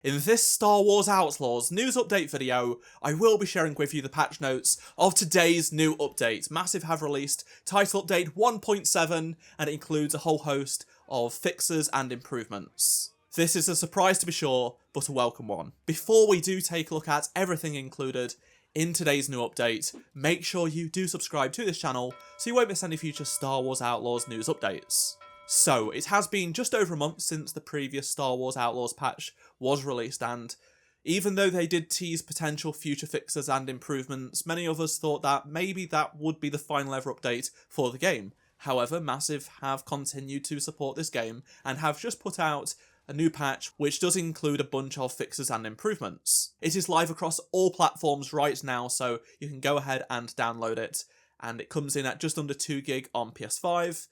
In this Star Wars Outlaws news update video, I will be sharing with you the patch notes of today's new update. Massive have released title update 1.7 and it includes a whole host of fixes and improvements. This is a surprise to be sure, but a welcome one. Before we do take a look at everything included in today's new update, make sure you do subscribe to this channel so you won't miss any future Star Wars Outlaws news updates. So, it has been just over a month since the previous Star Wars Outlaws patch was released, and even though they did tease potential future fixes and improvements, many of us thought that maybe that would be the final ever update for the game. However, Massive have continued to support this game and have just put out a new patch which does include a bunch of fixes and improvements. It is live across all platforms right now, so you can go ahead and download it, and it comes in at just under 2 gig on PS5,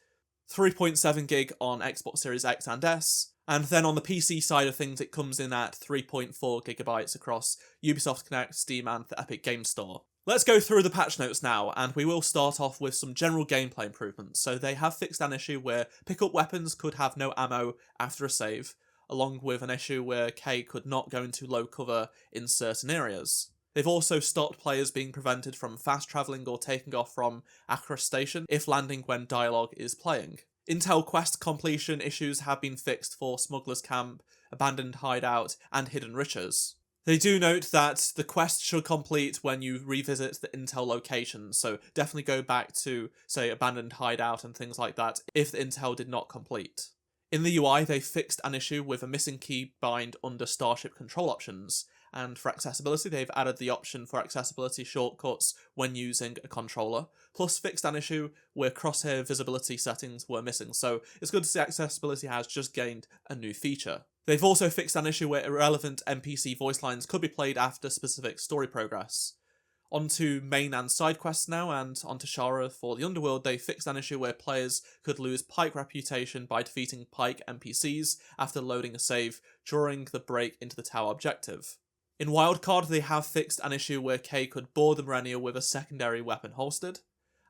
3.7 gig on Xbox Series X and S, and then on the PC side of things it comes in at 3.4 gigabytes across Ubisoft Connect, Steam and the Epic Games Store. Let's go through the patch notes now, and we will start off with some general gameplay improvements. So they have fixed an issue where pickup weapons could have no ammo after a save, along with an issue where K could not go into low cover in certain areas. They've also stopped players being prevented from fast travelling or taking off from Akra Station if landing when dialogue is playing. Intel quest completion issues have been fixed for Smuggler's Camp, Abandoned Hideout, and Hidden Riches. They do note that the quest should complete when you revisit the Intel locations, so definitely go back to, say, Abandoned Hideout and things like that if the Intel did not complete. In the UI, they fixed an issue with a missing key bind under Starship control options, and for accessibility they've added the option for accessibility shortcuts when using a controller, plus fixed an issue where crosshair visibility settings were missing, so it's good to see accessibility has just gained a new feature. They've also fixed an issue where irrelevant NPC voice lines could be played after specific story progress. Onto main and side quests now, and onto Shara for the Underworld, they fixed an issue where players could lose Pike reputation by defeating Pike NPCs after loading a save during the break into the tower objective. In Wildcard, they have fixed an issue where K could board the Marenia with a secondary weapon holstered.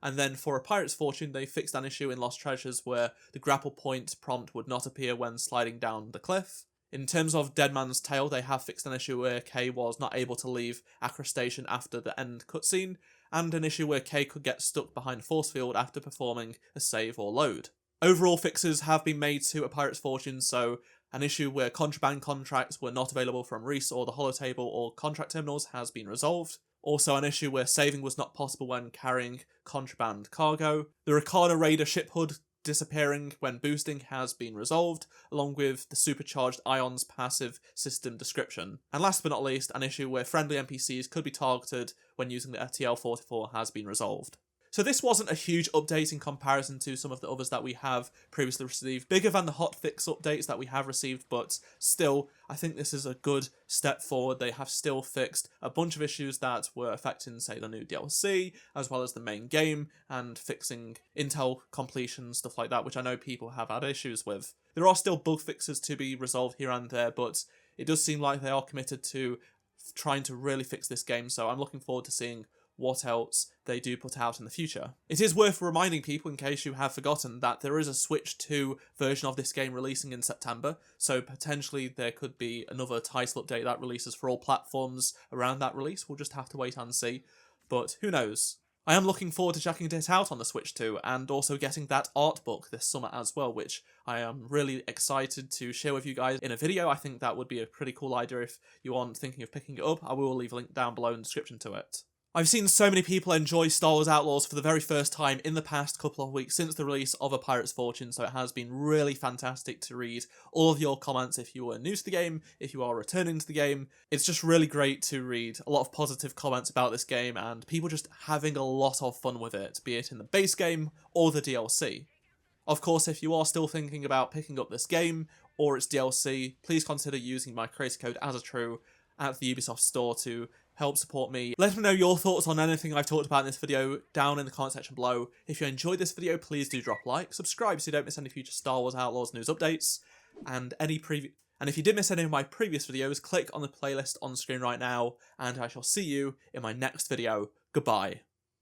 And then for a Pirate's Fortune, they fixed an issue in Lost Treasures where the grapple point prompt would not appear when sliding down the cliff. In terms of Dead Man's Tale, they have fixed an issue where K was not able to leave Akra Station after the end cutscene, and an issue where K could get stuck behind a force field after performing a save or load. Overall fixes have been made to A Pirate's Fortune, so an issue where contraband contracts were not available from Reese or the Holotable or contract terminals has been resolved. Also an issue where saving was not possible when carrying contraband cargo. The Ricardo Raider ship hood disappearing when boosting has been resolved, along with the supercharged ions passive system description. And last but not least, an issue where friendly NPCs could be targeted when using the TL-44 has been resolved. So this wasn't a huge update in comparison to some of the others that we have previously received, bigger than the hotfix updates that we have received, but still, I think this is a good step forward. They have still fixed a bunch of issues that were affecting, say, the new DLC, as well as the main game, and fixing Intel completion, stuff like that, which I know people have had issues with. There are still bug fixes to be resolved here and there, but it does seem like they are committed to trying to really fix this game, so I'm looking forward to seeing what else they do put out in the future. It is worth reminding people, in case you have forgotten, that there is a Switch 2 version of this game releasing in September, so potentially there could be another title update that releases for all platforms around that release. We'll just have to wait and see, but who knows. I am looking forward to checking it out on the Switch 2, and also getting that art book this summer as well, which I am really excited to share with you guys in a video. I think that would be a pretty cool idea if you aren't thinking of picking it up. I will leave a link down below in the description to it. I've seen so many people enjoy Star Wars Outlaws for the very first time in the past couple of weeks since the release of A Pirate's Fortune, so it has been really fantastic to read all of your comments if you were new to the game, if you are returning to the game. It's just really great to read a lot of positive comments about this game and people just having a lot of fun with it, be it in the base game or the DLC. Of course, if you are still thinking about picking up this game or its DLC, please consider using my creator code ASATRUE at the Ubisoft store to help support me. Let me know your thoughts on anything I've talked about in this video down in the comment section below. If you enjoyed this video, please do drop a like, subscribe so you don't miss any future Star Wars Outlaws news updates, and if you did miss any of my previous videos, click on the playlist on screen right now, and I shall see you in my next video. Goodbye.